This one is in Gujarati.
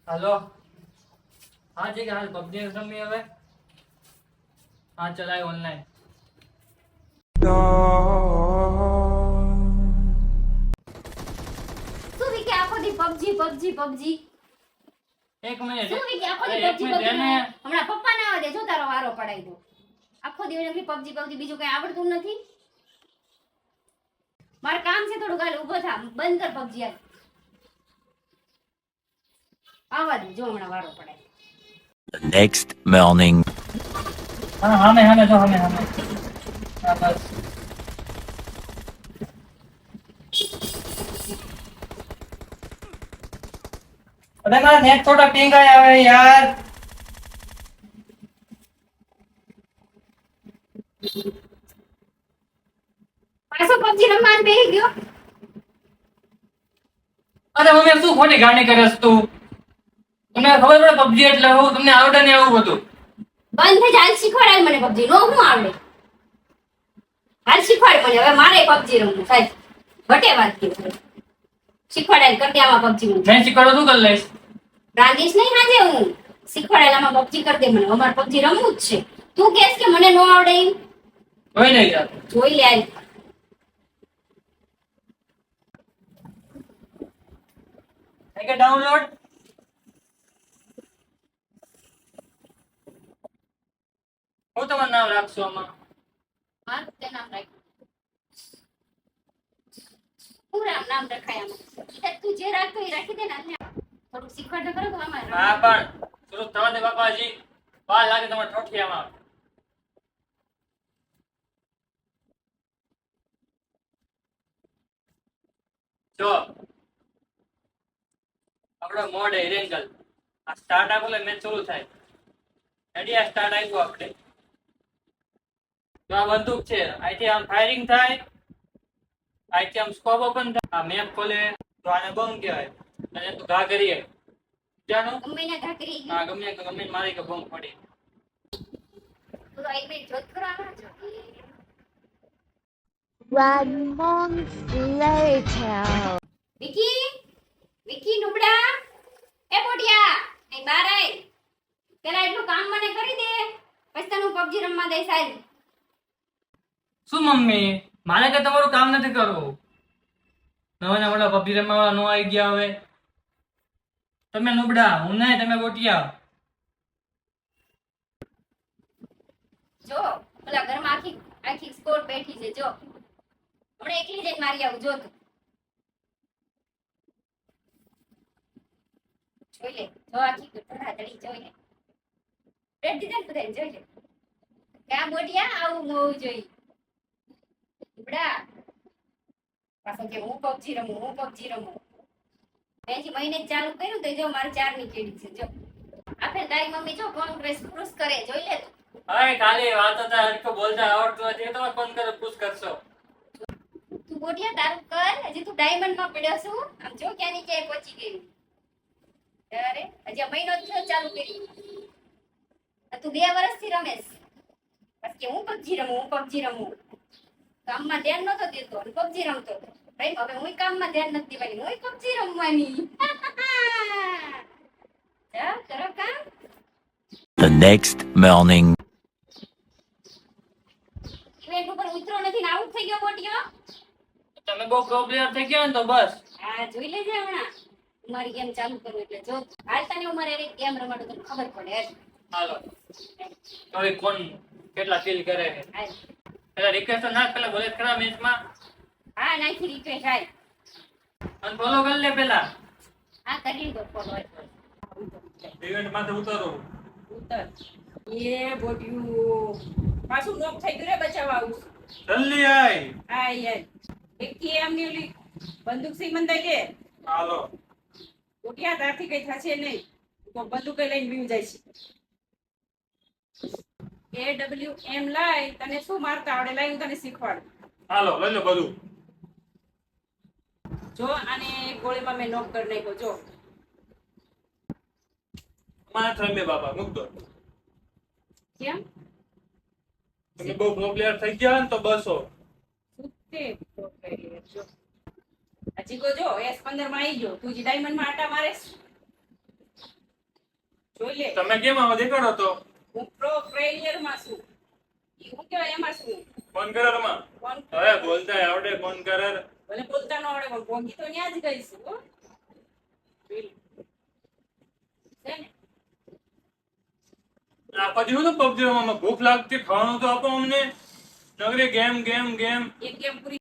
हेलो। हाँ ठीक है, हाँ पबजी रमी હવે हाँ चलाए ऑनलाइन। શું વિકે આખો દી પબજી પબજી પબજી એક મિનિટ શું વિકે આખો અરે દી એક પબજી મિનિટ પબજી એને હમણાં પપ્પા ના આવે દે જો તારો વારો પડાઈ દો આખો દી નકરી પબજી પબજી બીજું કઈ આવડતું નથી માર કામ છે થોડું ગાલ ઊભો થા બંધ કર પબજી યાર આવા દે જો હમણાં વારો પડાય The next morning. हाँ हाँ मैं जो हमें हमें हाँ बस अरे मेरा नेट थोड़ा पिंग आया है यार। પાછો પબજી રમવાન બેહી ગયો અરે મમ્મી શું ખોટી ગાણી કરે છે તું? તમને ખબર પડે પબજી એટલે હું તમને આવડે ને એવું બધું? બંધ થઈ જાય શીખવાડાય મને પબજી નો હું આવડે હાલ શીખવાડ મને હવે મારે પબજી રમવું સાહેબ ઘટે વાત કે શીખવાડાય કરી દે આમાં પબજી હું મેં શીખવાડો શું કરી લઈશ? રાંધીશ નહીં હાજે હું શીખવાડેલામાં પબજી કરી દે મને અમારે પબજી રમવું જ છે તું કહેશ કે મને નો આવડે એમ જોઈ નહીં યાર જોઈ લે આય થઈ ગયા ડાઉનલોડ? હું તમારું નામ રાખશો આમાં? મારું તે નામ રાખ પૂરા નામ રખાય આમાં તું જે રાખતો એ રાખી દે ને આને થોડું શીખવાડ કરો તો અમારે હા પણ શરૂ થવા દે બાપાજી, વાર લાગે તમારે ઠોઠિયામાં. જો આપણો મોડ એરેંગલ આ સ્ટાર્ટ આપો એટલે મેચ શરૂ થાય. રેડી? આ સ્ટાર્ટ આવ્યું આપણે. જો આ બંદૂક છે, અહીંથી આમ ફાયરિંગ થાય, અહીંથી આમ સ્કોપ ઓપન થાય, આ મેપ ખોલે તો આને બમ કહેવાય. અને તું ઘા કરીએ જાણો ગમે ને ઘાકરી હા ગમે ગમે મારી કે બમ પડી. તું તો એક મિનિટ જોત કરો આમાં જો One month later. Vicky Vicky નુબડા એ બોડિયા એ બાર આય પેલા એટલું કામ મને કરી દે પછી તને હું પબજી રમવા દઈશ આય શું મમ્મી, મારે કે તમારું કામ નથી કરવું? નવા નવા પબજી રમવા નો આવી ગયા હવે. તમે નુબડા, હું નહીં, તમે ગોટિયા. જો ઓલા ઘરમાં આખી આખી સ્કોર બેઠી છે જો હમણાં એકલી જઈને મારી આવું જો તું જોઈ લે જો આખી ધડાધડી જોઈ લે રેડ દીધા ને બધાને જોઈ લે ક્યાં બોડિયા આવું મોવું જોઈ બડા પાછો કે હું પબજી રમું મેં જે મહિને જ ચાલુ કર્યું તો જો મારે 4 ની કેડી છે જો આપે તારી મમ્મી જો કોંગ્રેસ પુશ કરે જોઈ લે અરે ખાલી વાત હતા, હરખો બોલતા આવડતું નથી તો ફોન કરો પૂછ કરશો. તું બોડિયા તારું કર હજી તું ડાયમંડ માં પડ્યો છું આમ જો ક્યાં ની ક્યાંય પહોંચી ગઈ અરે હજી મહિનો જ થયો ચાલુ કરી તું 2 વર્ષથી રમેશ બસ કે હું પબજી રમું કામમાં ધ્યાન નતો દેતો અને પબજી રમતો હતો ભાઈ હવે હું કામમાં ધ્યાન નથી દેવાની હું પબજી રમવાની જા કરો કામ The next morning. ઇવેન્ટ ઉપર ઉતરો નથી ને આઉટ થઈ ગયો બોડિયો તમે બહુ પ્રો પ્લેયર થઈ ગયા ને તો બસ. હા જોઈ લેજે હમણાં મારી ગેમ ચાલુ કરું એટલે જો હાલ તને હું મારે ગેમ રમાડું તને ખબર પડે હાલો તો એ કોણ કેટલા કિલ કરે છે. હાલ પેલા રિક્વેસ્ટ નાખ, પેલા બોલે ખરા મેચમાં હા નાખી રિક્વેસ્ટ હાલ અને ફોલો કરી લે પેલા. હા કરી દો ફોલો ઇવેન્ટ માંથી ઉતારો. ઉતર એ બોટ્યું પાછું નોક થઈ ગયું રે બચાવવા આવું જલ્દી આય. આય એક થી એમની ઓલી બંદૂક સી મંદાઈ લે હાલો બોટિયા તારથી કઈ થશે નહીં તો બંદૂક લઈને બીવ જાય છે AWM લાય તને શું મારતા આવડે લાય હું તને શીખવાડ હાલો લઈ લો બધું. જો આને ગોળીમાં મેં નોક કરી નાખ્યો જો માં થમે બાબા મુકતો. કેમ તમે બહુ પ્રો પ્લેયર થઈ ગયા ને તો બસો. સુતે જો હજી કો જો S15 માં આવી ગયો તું જે ડાયમંડ માં આટા મારે જોઈ લે તમે કેમ આવો દેખાડો તો હું પ્રો પ્લેયર માં છું ઈ હું કહેવાય એમાં છું ફોન કરારમાં ફોન હવે બોલતા આવડે ફોન કરાર ભલે બોલતા ન આવડે પણ ભોગી તો ન્યા જ ગઈ છું હો. જોઈ લે. છે ને આ પછી હું તો પબજી રમવામાં ભૂખ લાગતી ખાવાનું તો આપો અમને નગરી ગેમ ગેમ ગેમ એક ગેમ પૂરી